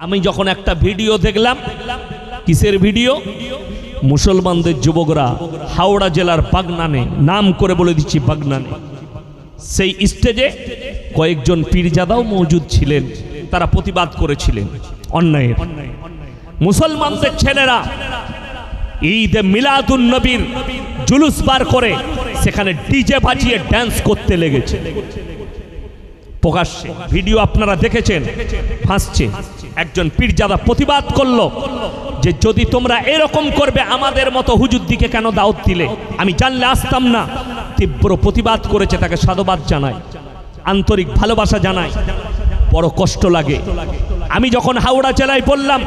আমি যখন একটা ভিডিও দেখলাম, কিসের ভিডিও? মুসলমানদের যুবকরা হাওড়া জেলার বাগনানে, নাম করে বলে দিচ্ছি বাগনানে, সেই স্টেজে কয়েকজন পীরজাদাও মজুদ ছিলেন, তারা প্রতিবাদ করেছিলেন অন্যায়ের। মুসলমানদের ছেলেরা ঈদে মিলাদুন নবীর জুলুস বার করে সেখানে ডিজে বাজিয়ে ড্যান্স করতে লেগেছে। প্রকাশ্যে ভিডিও আপনারা দেখেছেন, ফাঁসছে। একজন পীরজাদা প্রতিবাদ করলো যে যদি তোমরা এরকম করবে আমাদের মতো হুজুর দিকে কেন দাওয়াত দিলে? আমি জানলে আসতাম না। তীব্র প্রতিবাদ করেছে, তাকে সাধুবাদ জানাই, আন্তরিক ভালোবাসা জানাই। বড় কষ্ট লাগে। আমি যখন হাওড়া জেলায় বললাম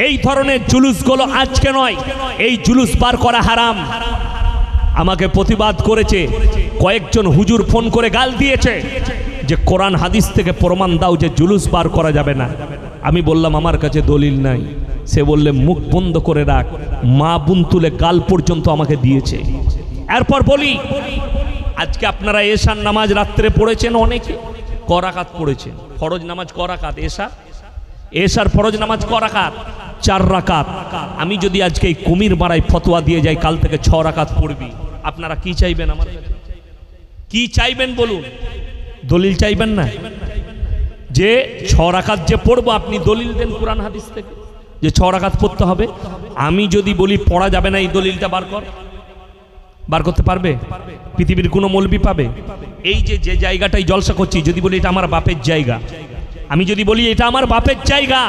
এই ধরনের জুলুসগুলো আজকে নয়, এই জুলুস বার করা হারাম, আমাকে প্রতিবাদ করেছে। কয়েকজন হুজুর ফোন করে গাল দিয়েছে যে কোরআন হাদিস থেকে প্রমাণ দাও যে জুলুস বার করা যাবে না। আমি বললাম আমার কাছে দলিল নাই। সে বললে মুখ বন্ধ করে রাখ, মা বোন তুলে গাল পর্যন্ত আমাকে দিয়েছে। এরপর বলি, আজকে আপনারা এশার নামাজ রাত্রে পড়েছেন, অনেকে করাকাত পড়েছেন। ফরজ নামাজ করাকাত, এশার ফরজ নামাজ করাকাত 4 রাকাত। আমি যদি আজকে এই কুমির মারাই ফতোয়া দিয়ে যাই কাল থেকে 6 রাকাত পড়বি, আপনারা কি চাইবেন? আমার কাছে কি চাইবেন বলুন? দলিল চাইবেন না যে 6 রাকাত যে পড়বো, আপনি দলিল দেন কোরআন হাদিস থেকে যে 6 রাকাত পড়তে হবে। আমি যদি বলি পড়া যাবে না, এই দলিলটা বার করতে পারবে? পৃথিবীর কোনো মৌলবি পাবে? এই যে জায়গাটাই জলসা করছি, যদি বলি এটা আমার বাপের জায়গা, আমি যদি বলি এটা আমার বাপের জায়গা,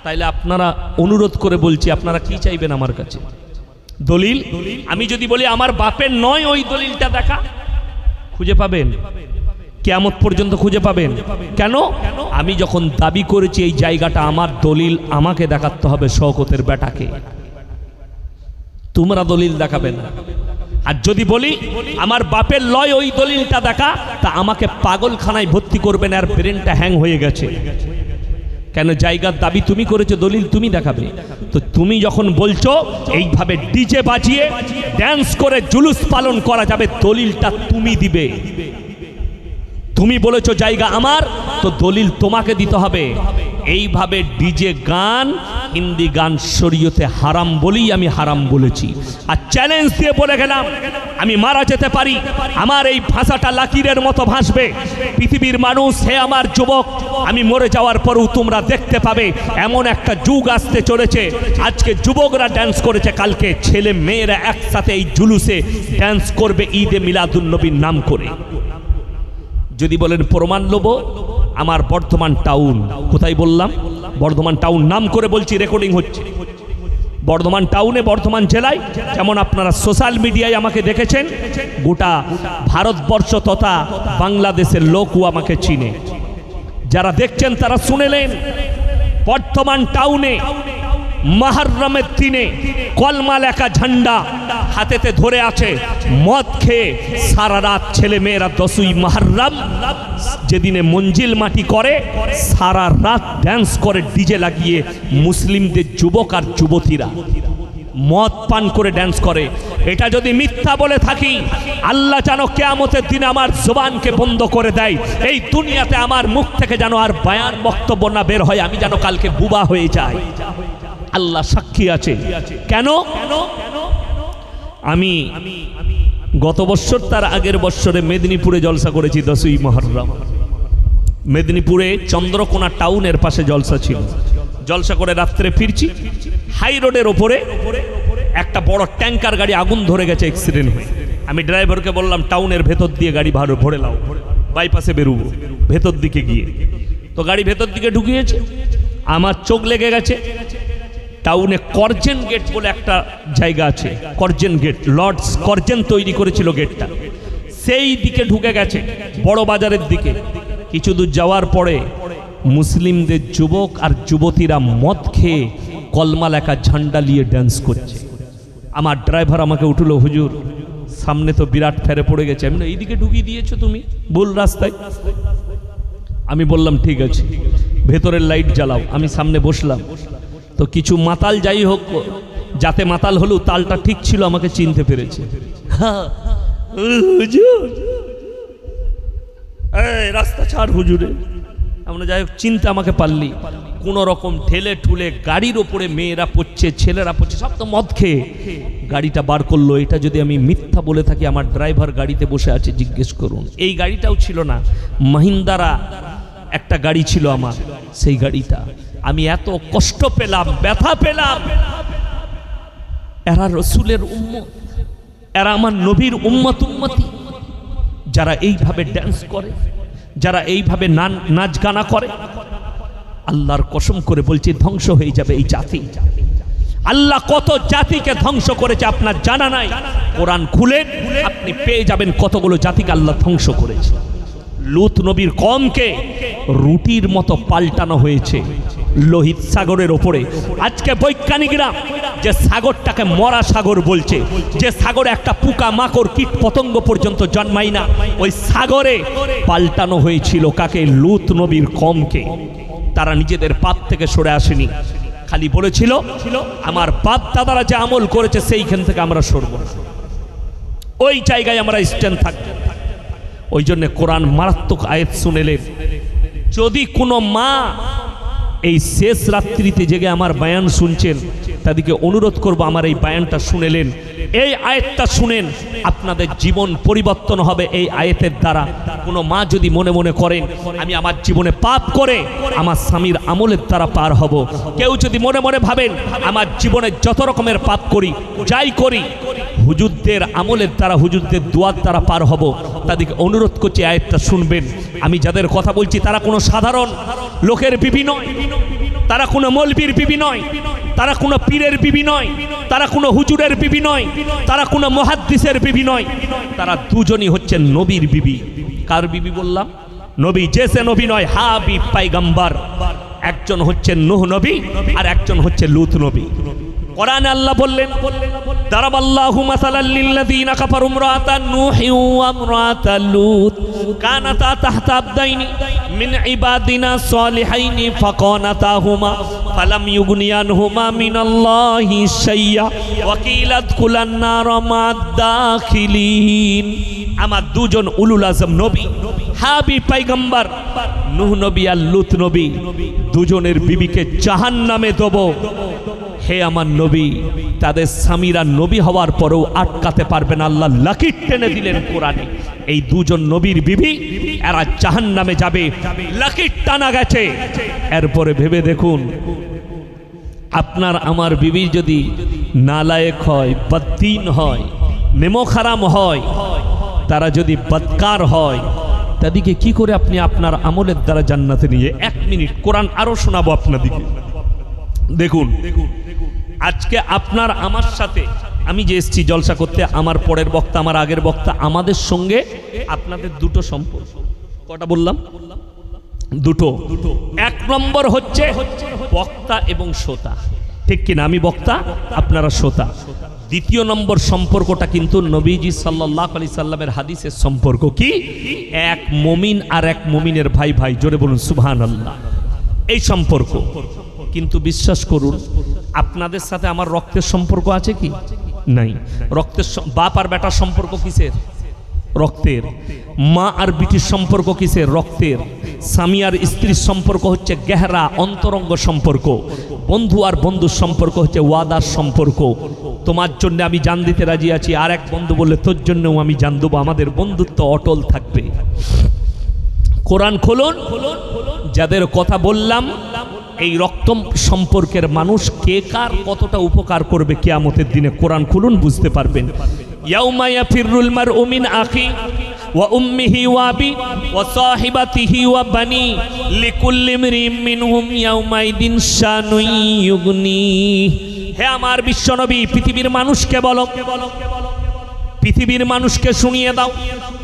তাইলে আপনারা অনুরোধ করে বলছি, আপনারা কি চাইবেন আমার কাছে? দলিল। আমি যদি বলি আমার বাপের নয়, ওই দলিলটা দেখা খুঁজে পাবেন, কিয়ামত পর্যন্ত খুঁজে পাবেন। কেন? আমি যখন দাবি করেছি এই জায়গাটা আমার, দলিল আমাকে দেখাতে হবে, শওকতের বেটাকে। তোমরা দলিল দেখাবে না। আর যদি বলি আমার বাপের লয়, ওই দলিলটা দেখা, তা আমাকে পাগলখানায় ভর্তি করবেন, আর ব্রেনটা হ্যাং হয়ে গেছে। কেন? জায়গার দাবি তুমি করেছো, দলিল তুমি দেখাবে। তো তুমি যখন বলছো এইভাবে ডিজে বাজিয়ে ড্যান্স করে জুলুস পালন করা যাবে, দলিলটা তুমি দিবে। তুমি বলেছো জায়গা আমার, তো দলিল তোমাকে দিতে হবে। এইভাবে ডিজে গান, হিন্দি গান শরীয়তে হারাম বলেই আমি হারাম বলেছি। আর চ্যালেঞ্জ দিয়ে বলে গেলাম, আমি মারা যেতে পারি, আমার এই ভাষাটা লাকিরের মতো ভাসবে। পৃথিবীর মানুষ, হে আমার যুবক, আমি মরে যাওয়ার পরেও তোমরা দেখতে পাবে এমন একটা যুগ আসতে চলেছে। আজকে যুবকরা ড্যান্স করেছে, কালকে ছেলে মেয়েরা একসাথে এই জুলুসে ড্যান্স করবে ঈদে মিলাদুন নবীর নাম করে। যদি বলেন প্রমাণ নেব, আমার বর্ধমান টাউন, কোথায় বললাম? বর্ধমান টাউন নাম করে বলছি, রেকর্ডিং হচ্ছে। বর্ধমান টাউনে, বর্ধমান জেলায়, যেমন আপনারা সোশ্যাল মিডিয়ায় আমাকে দেখেছেন, গোটা ভারতবর্ষ তথা বাংলাদেশের লোকও আমাকে চিনে। যারা দেখছেন তারা শুনেলেন, বর্ধমান টাউনে মুহররমের দিনে কলমা লেখা ঝান্ডা হাতেতে ধরে আছে, মদ খেয়ে সারা রাত ছেলে মেয়েরা 10ই মুহররম যেদিনে মঞ্জিল মাটি করে, সারা রাত ড্যান্স করে ডিজে লাগিয়ে। মুসলিমদের যুবক আর যুবতীরা মদ পান করে ড্যান্স করে। এটা যদি মিথ্যা বলে থাকি, আল্লাহ যেন কিয়ামতের দিন আমার জবানকে বন্ধ করে দেয়। এই দুনিয়াতে আমার মুখ থেকে যেন আর বয়ান বক্তব্য না বের হয়, আমি যেন কালকে বুবা হয়ে যাই। আল্লাহ সাক্ষী আছে। কেন? আমি গত বছর, তার আগের বছরে মেদিনীপুরে জলসা করেছি 10ই মুহররম। মেদিনীপুরে চন্দ্রকোনা টাউনের পাশে জলসা ছিল। জলসা করে রাত্রে ফিরছি, হাই রোডের ওপরে একটা বড় ট্যাঙ্কার গাড়ি আগুন ধরে গেছে, অ্যাক্সিডেন্ট হয়ে। আমি ড্রাইভারকে বললাম টাউনের ভেতর দিয়ে গাড়ি ভরে লাও, বাইপাসে বেরোবো ভেতর দিকে গিয়ে। তো গাড়ি ভেতর দিকে ঢুকিয়েছে, আমার চোখ লেগে গেছে। টাউনে করজেন গেট বলে একটা জায়গা আছে, করজেন গেট, লর্ডস করজেন তৈরি করেছিল গেটটা, সেই দিকে ঢুকে গেছে, বড় বাজারের দিকে। কিছু দূর যাওয়ার পরে মুসলিমদের যুবক আর যুবতীরা মদ খেয়ে কলমা লেখা ঝান্ডা নিয়ে ড্যান্স করছে। আমার ড্রাইভার আমাকে উঠলো, হুজুর সামনে তো বিরাট ফেরে পড়ে গেছে। আমি এইদিকে ঢুকিয়ে দিয়েছো তুমি ভুল রাস্তায়। আমি বললাম ঠিক আছে, ভেতরের লাইট জ্বালাও। আমি সামনে বসলাম, তো কিছু মাতাল, যাই হোক যাতে মাতাল হলেও তালটা ঠিক ছিল, আমাকে চিনতে পেরেছে। হুজুর, রাস্তা ছাড় হুজুরে। আমরা যাই হোক, চিনতে আমাকে পারলি। কোনো রকম ঠেলে ঠুলে গাড়ির ওপরে মেয়েরা পড়ছে, ছেলেরা পড়ছে, সব তো মদ খেয়ে। গাড়িটা বার করলো। এটা যদি আমি মিথ্যা বলে থাকি, আমার ড্রাইভার গাড়িতে বসে আছে, জিজ্ঞেস করুন। এই গাড়িটাও ছিল না, মাহিন্দ্রা একটা গাড়ি ছিল আমার। সেই গাড়িটা আমি এত কষ্ট পেলাম, ব্যথা পেলাম। এরা রসুলের উম্মত, এরা আমার নবীর উম্মত উম্মতি, যারা এইভাবে ড্যান্স করে, যারা এইভাবে নাচ গানা করে। আল্লাহর কসম করে বলছি, ধ্বংস হয়ে যাবে এই জাতি। আল্লাহ কত জাতিকে ধ্বংস করেছে আপনার জানা নাই। কোরআন খুলে আপনি পেয়ে যাবেন কতগুলো জাতিকে আল্লাহ ধ্বংস করেছে। লূত নবীর কওমকে রুটির মতো পাল্টানো হয়েছে লোহিত সাগরের ওপরে। আজকে বৈজ্ঞানিকরা যে সাগরটাকে মরা সাগর বলছে, যে সাগরে একটা পোকা মাকড় কীট পতঙ্গ পর্যন্ত জন্মায় না, ওই সাগরে পাল্টানো হয়েছিল কাকে? লূত নবীর কওমকে। তারা নিজেদের পাপ থেকে সরে আসেনি, খালি বলেছিল আমার বাপ দাদারা যে আমল করেছে সেইখান থেকে আমরা সরব না, ওই জায়গায় আমরা স্ট্যান্ড থাকব। ওই জন্য কোরআন মারাত্মক আয়াত শুনেলেন। যদি কোনো মা এই শেষ রাত্রিতে জেগে আমার বায়ান শুনছেন, তাদেরকে অনুরোধ করব আমার এই বায়ানটা শুনেলেন, এই আয়াতটা শুনেন, আপনাদের জীবন পরিবর্তন হবে এই আয়াতের দ্বারা। কোনো মা যদি মনে মনে করেন আমি আমার জীবনে পাপ করে আমার স্বামীর আমলের দ্বারা পার হব, কেউ যদি মনে মনে ভাবেন আমার জীবনে যত রকমের পাপ করি, যাই করি, হুজুরদের আমলের দ্বারা, হুজুরদের দোয়ার দ্বারা পার হব, তাদেরকে অনুরোধ করছি আয়াতটা শুনবেন। আমি যাদের কথা বলছি তারা কোনো সাধারণ লোকের বিবি নয়, তারা কোনো মৌলবীর বিবি নয়, তারা কোনো পীরের বিবি নয়, তারা কোনো হুজুরের বিবি নয়, তারা কোনো মুহাদ্দিসের বিবি নয়, তারা দুজনই হচ্ছেন নবীর বিবি। কার বিবি বললাম? নবী। যে সে নবী নয়, হাবিব পয়গম্বর। একজন হচ্ছেন নূহ নবী আর একজন হচ্ছে লূত নবী। কোরআনে আল্লাহ বললেন, দারাবাল্লাহু মাসালাল লিল্লাযীনা কাফারু ইমরাতান নূহি ওয়া ইমরাতাল লূত কানাতা তাহতা আবদাইনি মিন ইবাদিনা সালিহাইনি ফাকানাতাহুমা ফালাম ইউগনিয়ানহুমা মিনাল্লাহি শাইয়্যা ওয়া কিলা আদখুলান নার মা'আদ দাখিলিন। আমার দুজন উলুল আজম নবী, হাবিব পয়গম্বর নূহ নবী আর লূত নবী, দুজনের বিবিকে জাহান্নামে দেব। হে আমার নবী, তাদের স্বামীরা নবী হওয়ার পরেও আটকাতে পারবে না। আল্লাহ লাকির টেনে দিলেন কোরআনে, এই দুজন নবীর বিবি এরা জাহান্নামে যাবে, লাকির টানা গেছে। এরপরে ভেবে দেখুন, আপনার আমার বিবি যদি নালায়েক হয়, বদ্দীন হয়, নেমোখারাম হয়, তারা যদি বদকার হয়, তাদেরকে কি করে আপনি আপনার আমলের দ্বারা জান্নাতে নিয়ে? 1 মিনিট কোরআন আরো শোনাবো আপনাদেরকে। দেখুন, আজকে আপনার আমার সাথে, আমি যে এসছি জলসা করতে, আমার পরের বক্তা, আমার আগের বক্তা, আমাদের সঙ্গে আপনাদের দুটো সম্পর্ক। কটা বললাম? দুটো। 1 নম্বর হচ্ছে বক্তা এবং শ্রোতা, ঠিক কিনা? আমি বক্তা, আপনারা শ্রোতা। 2 নম্বর সম্পর্কটা কিন্তু নবীজি সাল্লাল্লাহু আলাইহি সাল্লামের হাদিসের সম্পর্ক। কি? এক মুমিন আর এক মুমিনের ভাই ভাই, জোরে বলুন সুবহানাল্লাহ। এই সম্পর্ক। কিন্তু বিশ্বাস করুন, আপনাদের সাথে আমার রক্তের সম্পর্ক আছে কি? নাই। রক্তের বাপ আর বেটার সম্পর্ক কিসের? রক্তের। মা আর বিটির সম্পর্ক কিসের? রক্তের। স্বামী আর স্ত্রীর সম্পর্ক হচ্ছে গেহরা অন্তরঙ্গ সম্পর্ক। বন্ধু আর বন্ধুর সম্পর্ক হচ্ছে ওয়াদার সম্পর্ক। তোমার জন্য আমি জান দিতে রাজি আছি, আর এক বন্ধু বললে তোর জন্যও আমি জান দেবো, আমাদের বন্ধুত্ব অটল থাকবে। কোরআন খুলুন, যাদের কথা বললাম এই রক্ত সম্পর্কের মানুষ কে কার কতটা উপকার করবে কিয়ামতের দিনে, কোরআন খুলুন, বুঝতে পারবেন। ইয়াউমা ইয়াফিরুল মারউ মিন আখি ওয়া উম্মিহি ওয়া আবি ওয়া সাহিবাতিহি ওয়া বানি লিকুল্লি ইমরিম মিনহুম ইয়াউমাইদিন শানুন ইউগনি। হে আমার বিশ্বনবী, পৃথিবীর মানুষকে বলো, পৃথিবীর মানুষকে শুনিয়ে দাও,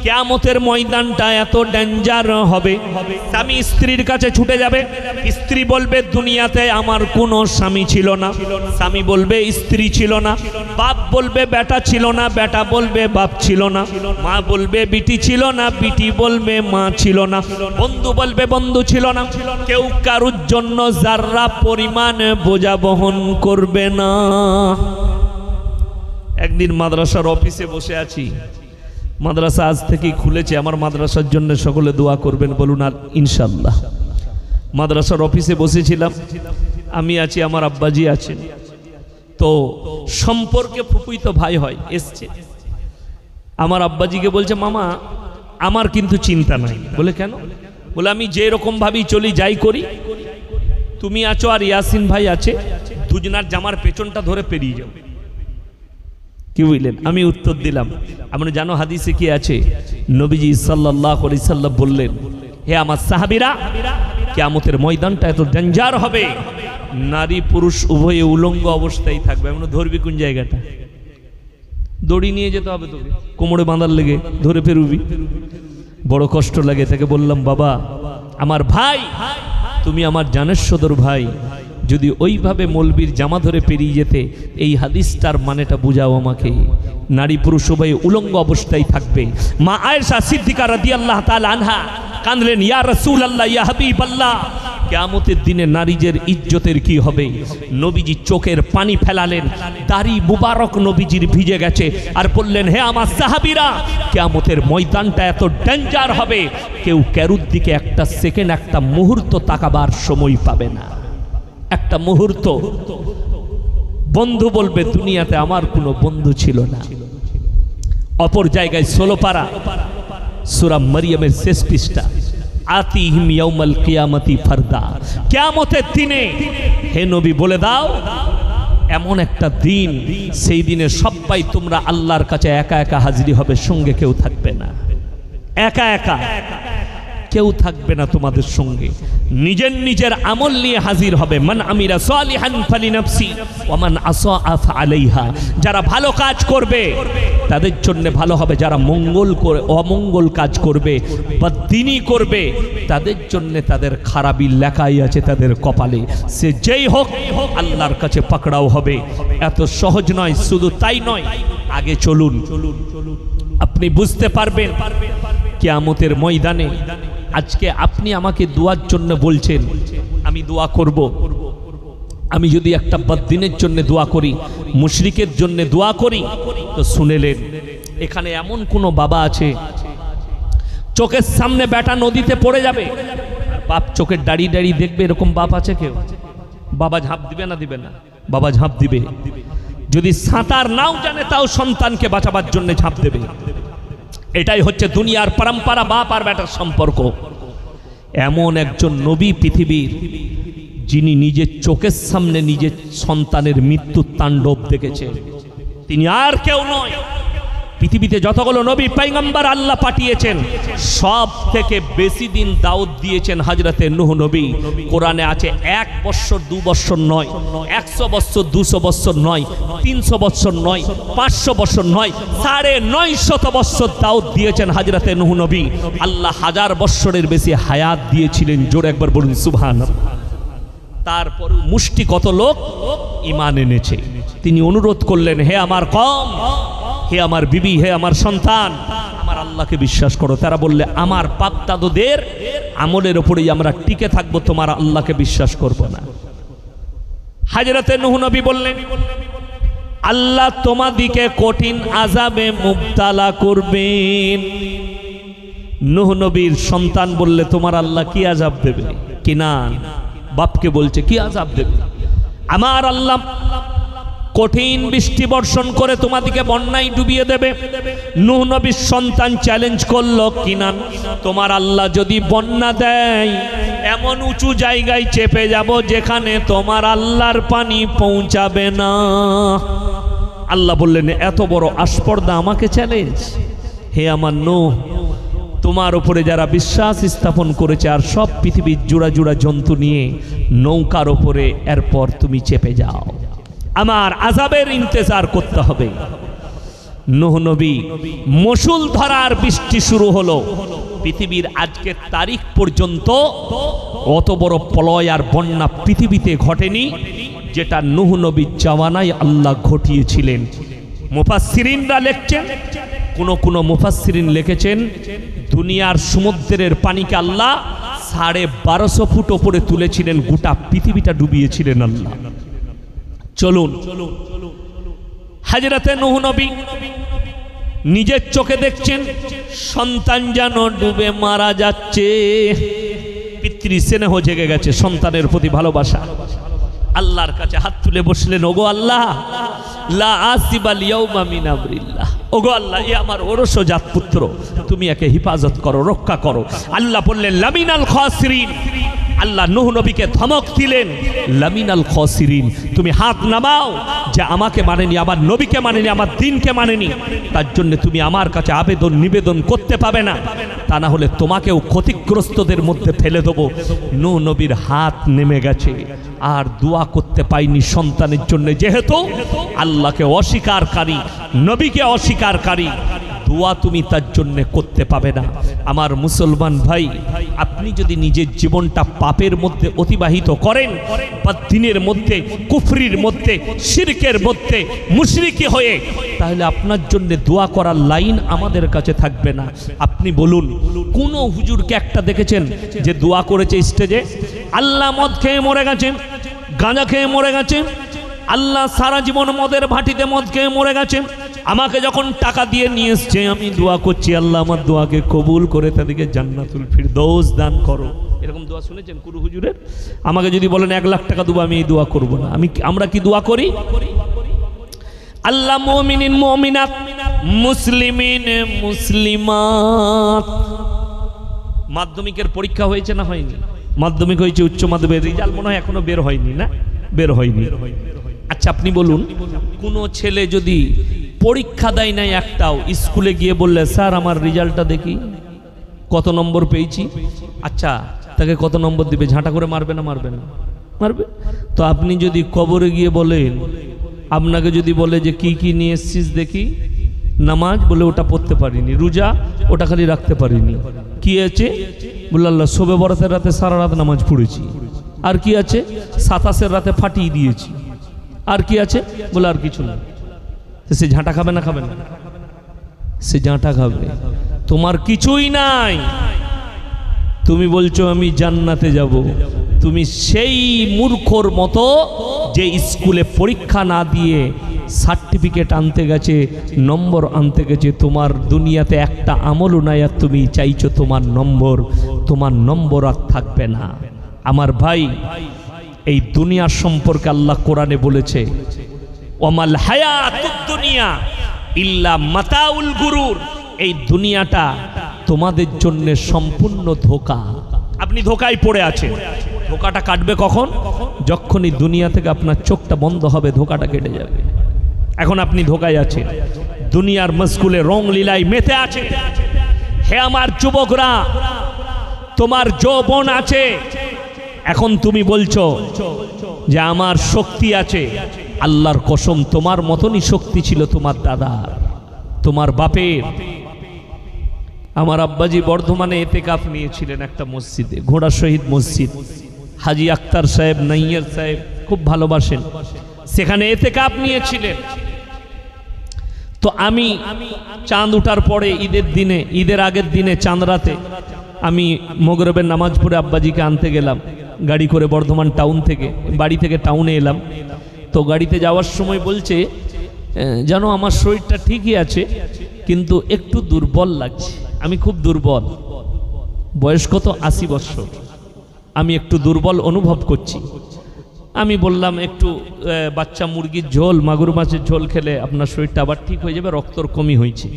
কিয়ামতের ময়দানটা এত ডেঞ্জার হবে। স্বামী স্ত্রীর কাছে ছুটে যাবে, স্ত্রী বলবে দুনিয়াতে আমার কোনো স্বামী ছিল না, স্বামী বলবে স্ত্রী ছিল না, বাপ বলবে বেটা ছিল না, বেটা বলবে বাপ ছিল না, মা বলবে বিটি ছিল না, বিটি বলবে মা ছিল না, বন্ধু বলবে বন্ধু ছিল না। কেউ কারুর জন্য যাররা পরিমাণ বোঝা বহন করবে না। একদিন মাদ্রাসার অফিসে বসে আছি, মাদ্রাসা আজ থেকেই খুলেছে, আমার মাদ্রাসার জন্য সকলে দোয়া করবেন, বলুন আর ইনশাআল্লাহ। মাদ্রাসার অফিসে বসেছিলাম, আমি আছি, আমার আব্বাজি আছেন, তো সম্পর্কে ফুপুই তো ভাই হয়, এসছে। আমার আব্বাজিকে বলছে, মামা আমার কিন্তু চিন্তা নাই। বলে কেন? বলে আমি যে রকম ভাবেই চলি, যাই করি, তুমি আছো আর ইয়াসিন ভাই আছে, দুজনার জামার পেছনটা ধরে পেরিয়ে যাও। কি বুঝলেন? আমি উত্তর দিলাম, আপনি জানো হাদিসে কি আছে? নবীজি সাল্লাল্লাহু আলাইহি সাল্লাম বললেন, হে আমার সাহাবীরা, কিয়ামতের ময়দানটা এত ডেঞ্জার হবে, নারী পুরুষ উভয়ে উলঙ্গ অবস্থায় থাকবে। আমরা ধরবি কোন জায়গাটা? দড়ি নিয়ে যেতে হবে তোকে, কোমরে বাঁধার লেগে ধরে ফেরুবি, বড় কষ্ট লাগে। তাকে বললাম, বাবা আমার ভাই, তুমি আমার জানের সদর ভাই, যদি ওইভাবে মৌলবীর জামা ধরে পেরিয়ে যেতে, এই হাদিসটার মানেটা বুঝাও আমাকে। নারী পুরুষ উভয়ে উলঙ্গ অবস্থায় থাকবে। মা আয়েশা সিদ্দিকা রাদিয়াল্লাহু তাআলা আনহা কাঁদলেন, ইয়া রাসূলুল্লাহ, ইয়া হাবিবাল্লাহ, কিয়ামতের দিনে নারীদের ইজ্জতের কি হবে? নবীজি চোখের পানি ফেলালেন, দাড়ি মুবারক নবীজির ভিজে গেছে, আর বললেন, হে আমার সাহাবীরা, কিয়ামতের ময়দানটা এত ডেঞ্জার হবে, কেউ কারুর দিকে একটা সেকেন্ড, একটা মুহূর্ত তাকাবার সময় পাবে না। একটা মুহূর্ত বন্ধু বলবে, দুনিয়াতে আমার কোনো বন্ধু ছিল না। অপর জায়গায় 16 পারা সূরা মারইয়ামের শেষ পৃষ্ঠা, আতিহিম ইয়াউমাল কিয়ামতি ফারদা, কিয়ামতের দিনে হে নবী বলে দাও, এমন একটা দিন, সেই দিনে সবাই তোমরা আল্লাহর কাছে একা একা হাজির হবে, সঙ্গে কেউ থাকবে না। একা একা কেউ থাকবে না তোমাদের সঙ্গে, নিজের নিজের আমল নিয়ে হাজির হবে। মান আমিরা সালিহান ফালিনাফসি ওয়া মান আসা ফাআলাইহা, যারা ভালো কাজ করবে তাদের জন্য ভালো হবে, যারা মঙ্গল করে অমঙ্গল কাজ করবে বা দিনই করবে তাদের জন্য তাদের খারাপই লেখাই আছে তাদের কপালে। সে যেই হোক আল্লাহর কাছে পাকড়াও হবে। এত সহজ নয়। শুধু তাই নয়, আগে চলুন, আপনি বুঝতে পারবেন কিয়ামতের ময়দানে। আজকে আপনি আমাকে দোয়ার জন্য বলছেন, আমি দোয়া করব। আমি যদি একটা বদ্দিনের জন্য দোয়া করি, মুশরিকের জন্য দোয়া করি, তো শুনেলেন এখানে এমন কোন বাবা আছে চোখের সামনে বেটা নদীতে পড়ে যাবে, বাপ চোখের দাঁড়িয়ে দাঁড়িয়ে দেখবে, এরকম বাপ আছে কেউ? বাবা ঝাঁপ দিবে না দিবে না? বাবা ঝাঁপ দিবে। যদি সাঁতার নাও জানে তাও সন্তানকে বাঁচাবার জন্য ঝাঁপ দেবে। এটাই হচ্ছে দুনিয়ার পরম্পরা, বাপ আর বেটার সম্পর্ক। এমন একজন নবী পৃথিবীর, যিনি নিজের চোখের সামনে নিজের সন্তানের মৃত্যু তাণ্ডব দেখেছেন, তিনি আর কেউ নয়। পৃথিবীতে যতগুলো নবী পয়গম্বর আল্লাহ পাঠিয়েছেন, সব থেকে বেশি দিন দাওয়াত দিয়েছেন হযরতে নূহ নবী। কোরআনে আছে 1 বছর 2 বছর নয়, 100 বছর 200 বছর নয়, 300 বছর নয়, 500 বছর নয়, 950 বছর দাওয়াত দিয়েছেন হযরতে নূহ নবী। আল্লাহ 1000 বছরের বেশি হায়াত দিয়েছিলেন। জোরে একবার বলুন সুবহানাল্লাহ। তারপর মুষ্টি কত লোক ঈমান এনেছে। তিনি অনুরোধ করলেন, হে আমার কওম, হে আমার বিবি, হে আমার সন্তান, আমার আল্লাহকে বিশ্বাস করো। তারা বললে, আমার বাপ দাদুদের আমলের উপরেই আমরা টিকে থাকবো, তোমার আল্লাহকে বিশ্বাস করব না। হযরতে নূহ নবী বললেন, আল্লাহ তোমাদিকে কঠিন আযাবে মুবতালা করবেন। নূহ নবীর সন্তান বললে, তোমার আল্লাহ কি আযাব দেবে? কিনান বাপকে বলছে, কি আযাব দেবে? আমার আল্লাহ কঠিন বৃষ্টি বর্ষণ করে তোমাদিকে বন্যায় ডুবিয়ে দেবে। নূহ নবীর সন্তান চ্যালেঞ্জ করলো, কিনান তোমার আল্লাহ যদি বন্যা দেয়, এমন উঁচু জায়গায় চেপে যাব যেখানে তোমার আল্লাহর পানি পৌঁছাবে না। আল্লাহ বললেন, এত বড় আস্পর্ধা আমাকে চ্যালেঞ্জ? হে আমার নূহ, তোমার উপরে যারা বিশ্বাস স্থাপন করেছে আর সব পৃথিবীর জোড়া জোড়া জন্তু নিয়ে নৌকার উপরে এরপর তুমি চেপে যাও, আমার আযাবের ইন্তজার করতে হবে। নূহ নবী, মসুল ধরার বৃষ্টি শুরু হলো। পৃথিবীর আজকের তারিখ পর্যন্ত অত বড় প্রলয় আর বন্যা পৃথিবীতে ঘটেনি, যেটা নূহ নবীর জামানায় আল্লাহ ঘটিয়েছিলেন। মুফাসসিরিনরা লিখছেন, কোন মুফাসসিরিন লিখেছেন, দুনিয়ার সমুদ্রের পানিকে আল্লাহ 1250 ফুট উপরে তুলেছিলেন, গোটা পৃথিবীটা ডুবিয়েছিলেন আল্লাহ। চলুন, হযরতে নূহ নবী নিজের চোখে দেখছেন সন্তান যেন ডুবে মারা যাচ্ছে। পিতৃ স্নেহ জেগে গেছে, সন্তানের প্রতি ভালোবাসা। আল্লাহর কাছে হাত তুলে বসলেন, ওগো আল্লাহ, লা আসিবাল ইয়াউমা মিন আমরিল্লাহ, ওগো আল্লাহ, এ আমার ওরস জাত পুত্র, তুমি একে হিফাজত করো, রক্ষা করো। আল্লাহ বললেন লামিনাল খাসিরিন। আল্লাহ নূহ নবীকে ধমক দিলেন, লামিনাল খাসিরিন, তুমি হাত নামাও, যে আমাকে মানেনি, আমার নবীকে মানেনি, আমার দ্বীনকে মানেনি, তার জন্য তুমি আমার কাছে আবেদন নিবেদন করতে পাবে না, তা না হলে তোমাকেও ক্ষতিগ্রস্তদের মধ্যে ফেলে দেবো। নূহ নবীর হাত নেমে গেছে, আর দোয়া করতে পাইনি সন্তানের জন্য, যেহেতু আল্লাহকে অস্বীকারী, নবীকে অস্বীকারী, দোয়া তুমি তার জন্য করতে পাবে না। আমার মুসলমান ভাই, আপনি যদি নিজের জীবনটা পাপের মধ্যে অতিবাহিত করেন, বা দিনের মধ্যে, কুফরির মধ্যে, শিরকের মধ্যে মুশরিকি হয়ে, তাহলে আপনার জন্য দোয়া করার লাইন আমাদের কাছে থাকবে না। আপনি বলুন, কোন হুজুরকে একটা দেখেছেন যে দোয়া করেছে স্টেজে? আল্লাহ মদ খেয়ে মরে গেছেন, গাঁজা খেয়ে মরে গেছে, আল্লাহ সারা জীবন মদের ভাটিতে মদ খেয়ে মরে গেছে, আমাকে যখন টাকা দিয়ে নিয়ে এসছে, আমি দোয়া করছি, আল্লাহ আমার দোয়াকে কবুল করে তাদেরকে জান্নাতুল ফিরদৌস দান করো। এরকম দোয়া শুনেছেন কুরু হুজুরের? আমাকে যদি বলেন 1 লাখ টাকা দেবো, আমি এই দোয়া করব না। আমরা কি দোয়া করি? আল্লাহ মুমিনিন মুমিনাত, মুসলিমিন মুসলিমাত। মাধ্যমিকের পরীক্ষা হয়েছে না হয়নি? মাধ্যমিক হয়েছে, উচ্চ মাধ্যমিক রেজাল্ট মনে হয় এখনো বের হয়নি, না বের হয়নি। আচ্ছা আপনি বলুন, কোনো ছেলে যদি পরীক্ষা দেয় নাই একটাও, স্কুলে গিয়ে বললে স্যার আমার রেজাল্টটা দেখি, কত নম্বর পেয়েছি, আচ্ছা তাকে কত নম্বর দিবে? ঝাঁটা করে মারবে না মারবে না? মারবে। তো আপনি যদি কবরে গিয়ে বলেন, আপনাকে যদি বলে যে কি কি নিয়ে এসছিস দেখি, নামাজ, বলে ওটা পড়তে পারিনি, রোজা, ওটা খালি রাখতে পারিনি, কি আছে? বলে আল্লাহ শবে বরাতের রাতে সারা রাত নামাজ পড়েছি, আর কি আছে? 27-এর রাতে ফাটিয়ে দিয়েছি, আর কি আছে? বলে আর কিছু না। সে ঝাঁটা খাবে না খাবে না? সে ঝাঁটা খাবে। তোমার কিছুই নাই, তুমি বলছো আমি জান্নাতে যাব। তুমি সেই মূর্খর মতো যে স্কুলে পরীক্ষা না দিয়ে সার্টিফিকেট আনতে গেছে, নম্বর আনতে গেছে, তোমার দুনিয়াতে একটা আমলও নাই, আর তুমি চাইছো তোমার নম্বর আর থাকবে না। আমার ভাই, এই দুনিয়ার সম্পর্কে আল্লাহ কোরআনে বলেছে, ওমাল হায়াতুদ দুনিয়া ইল্লা মাতাউল গুরুর, এই দুনিয়াটা তোমাদের জন্য সম্পূর্ণ ধোঁকা। আপনি ধোঁকায় পড়ে আছেন। ধোঁকাটা কাটবে কখন? যখনই দুনিয়া থেকে আপনার চোখটা বন্ধ হবে, ধোঁকাটা কেটে যাবে। এখন আপনি ধোঁকায় আছেন, দুনিয়ার মশগুলে রং লীলায় মেতে আছে। হে আমার যুবকরা, তোমার যৌবন আছে, এখন তুমি বলছো যে আমার শক্তি আছে। আল্লাহর কসম, তোমার মতনই শক্তি ছিল তোমার দাদার, তোমার বাপের। আমার আব্বাজি বর্ধমানে এতেকাফ নিয়েছিলেন একটা মসজিদে, ঘোড়া শহীদ মসজিদ। হাজি আক্তার সাহেব, নাইয়ার সাহেব খুব ভালোবাসেন, সেখানে এতেকাফ নিয়েছিলেন। তো আমি চাঁদ উঠার পরে ঈদের আগের দিনে চাঁদ রাতে আমি মগরবের নামাজ পড়ে আব্বাজিকে আনতে গেলাম গাড়ি করে, বর্ধমান টাউন থেকে, বাড়ি থেকে টাউনে এলাম। তো গাড়িতে যাওয়ার সময় বলছে, জানো আমার শরীরটা ঠিকই আছে, কিন্তু একটু দুর্বল লাগছে, আমি খুব দুর্বল। বয়স কত? 80 বছর। আমি একটু দুর্বল অনুভব করছি। আমি বললাম, একটু বাচ্চা মুরগির ঝোল, মাগুর মাছের ঝোল খেলে আপনার শরীরটা আবার ঠিক হয়ে যাবে, রক্তর কমি হয়েছে।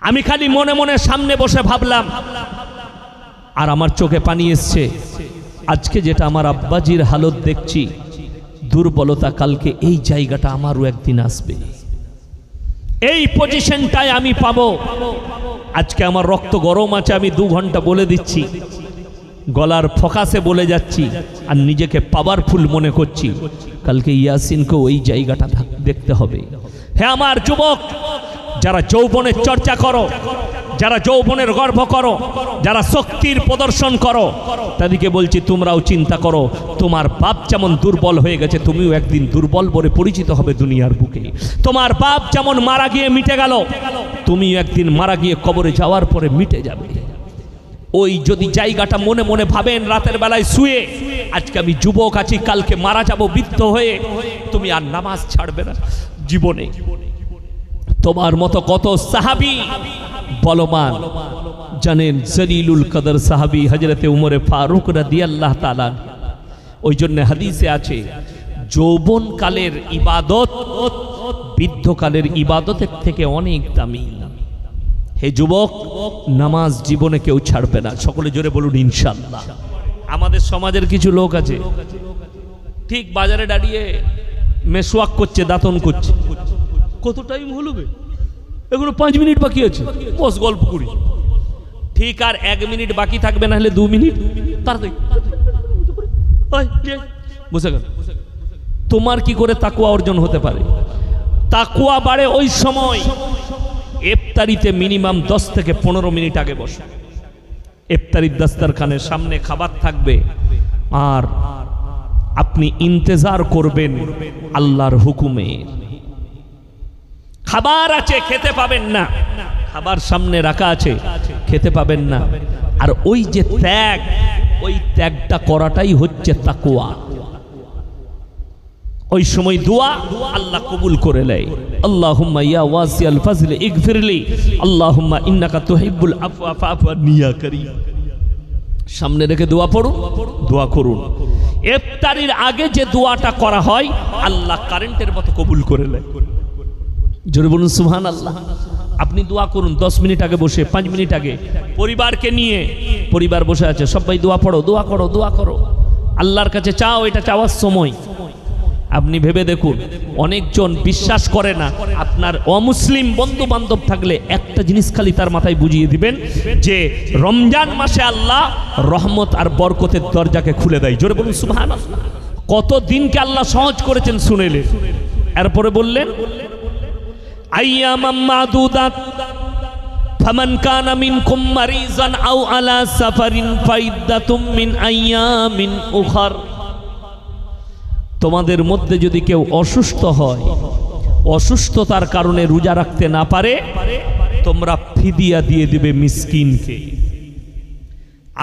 আমি খালি মনে মনে সামনে বসে ভাবলাম, আর আমার চোখে পানি এসছে। আজকে যেটা আমার আব্বাজির হালত দেখছি, দুর্বলতা, কালকে এই জায়গাটা আমারও একদিন আসবে, এই পজিশনটায় আমি পাবো। আজকে আমার রক্ত গরম আছে, আমি 2 ঘন্টা বলে দিচ্ছি, গলার ফোকাসে বলে যাচ্ছি, আর নিজেকে পাওয়ারফুল মনে করছি। কালকে ইয়াসিনকে ওই জায়গাটা দেখতে হবে। হ্যাঁ আমার যুবক, যারা যৌবনের চর্চা করো, যারা যৌবনের গর্ব করো, যারা শক্তির প্রদর্শন করো, তাদেরকে বলছি তোমরাও চিন্তা করো, তোমার বাপ যেমন দুর্বল হয়ে গেছে, তুমিও একদিন দুর্বল বলে পরিচিত হবে দুনিয়ার বুকে। তোমার বাপ যেমন মারা গিয়ে মিটে গেল, তুমিও একদিন মারা গিয়ে কবরে যাওয়ার পরে মিটে যাবে। ওই যদি জায়গাটা মনে মনে ভাবেন রাতের বেলায় শুয়ে, আজকে আমি যুবক আছি, কালকে মারা যাব বৃদ্ধ হয়ে, তুমি আর নামাজ ছাড়বে না জীবনে। তোমার মতো কত সাহাবী বলবান, জানেন জলিলুল কদর সাহাবী হযরতে উমরে ফারুক রাদিয়াল্লাহু তাআলা। ওই জন্য হাদিসে আছে যৌবনকালের ইবাদত বৃদ্ধকালের ইবাদতের থেকে অনেক দামি। হে যুবক, নামাজ জীবনে কেউ ছাড়বে না। সকলে জোরে বলুন ইনশাআল্লাহ। আমাদের সমাজের কিছু লোক আছে ঠিক বাজারে দাঁড়িয়ে মেসওয়াক করছে, দাঁতন করছে। কত টাইম হলো বে, এগুলো 5 মিনিট বাকি আছে, বস গল্প করি। ঠিক আর 1 মিনিট বাকি থাকবে, না হলে 2 মিনিট তাড়াতাড়ি বসে গেল। তোমার কি করে তাকওয়া অর্জন হতে পারে? তাকওয়া বাড়ে ওই সময় ইফতারিতে মিনিমাম 10 থেকে 15 মিনিট আগে বসো। ইফতারির দস্তরখানের সামনে খাবার থাকবে আর আপনি ইন্তজার করবেন আল্লাহর হুকুমের। খাবার আছে, খেতে পাবেন না, খাবার সামনে রাখা আছে, খেতে পাবেন না। আর ওই যে ত্যাগ, ওই ত্যাগটা করাটাই হচ্ছে তাকওয়া। ওই সময় দোয়া আল্লাহ কবুল করে নেয়। আল্লাহুম্মা ইয়া ওয়াসিআল ফাজলি ইগফিরলি, আল্লাহুম্মা ইন্নাকা তুহিব্বুল আফওয়া ফা'ফু আন্নি ইয়া কারীম। সামনে রেখে দোয়া পড়ুন, দোয়া করুন। ইফতারির আগে যে দোয়াটা করা হয় আল্লাহ কারেন্টের মতো কবুল করে নেয়। জোরে বলুন সুবহানাল্লাহ। আপনি দোয়া করুন 10 মিনিট আগে বসে, 5 মিনিট আগে পরিবারকে নিয়ে, পরিবার বসে আছে, সবাই দোয়া পড়ো, দোয়া করো, দোয়া করো, আল্লাহর কাছে চাও। এটা চাওয়ার সময়। আপনি ভেবে দেখুন, অনেকজন বিশ্বাস করে না। আপনার অমুসলিম বন্ধু বান্ধব থাকলে একটা জিনিস খালি তার মাথায় বুঝিয়ে দিবেন যে রমজান মাসে আল্লাহ রহমত আর বরকতের দরজাকে খুলে দেয়। জোরে বলুন সুবহানাল্লাহ। কত দিনকে আল্লাহ সহজ করেছেন শুনেলে। এরপরে বললেন আইয়ামাম মাদুদাত ফামান কানা মিনকুম মারিজান আও আলা সাফারিন ফাইদ্দাতুম মিন আইয়ামিন উখার। তোমাদের মধ্যে যদি কেউ অসুস্থ হয়, অসুস্থতার কারণে রোজা রাখতে না পারে, তোমরা ফিদিয়া দিয়ে দিবে মিসকিনকে।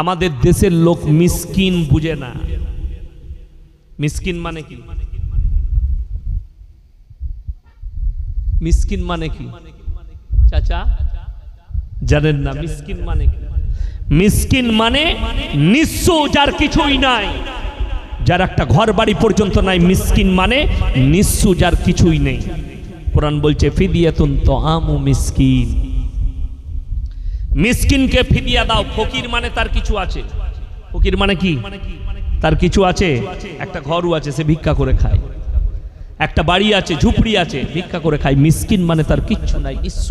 আমাদের দেশের লোক মিসকিন বুঝে না। মিসকিন মানে কি? মিসকিন মানে কি চাচা জানেন না? মিসকিন মানে কি? মিসকিন মানে নিঃস্ব, যার কিছুই নাই, যার একটা ঘর বাড়ি পর্যন্ত নাই। মিসকিন মানে নিঃস্ব, যার কিছুই নেই। কোরআন বলছে ফিদিয়াতুন তাআমু মিসকিন। মিসকিনকে ফিদিয়া দাও। ফকির মানে তার কিছু আছে। ফকির মানে কি? তার কিছু আছে, একটা ঘরও আছে, সে ভিক্ষা করে খায়। একটা বাড়ি আছে, ঝুপড়ি আছে, ভিক্ষা করে খায়। মিসকিন মানে তার কিচ্ছু নাই, নিঃস্ব।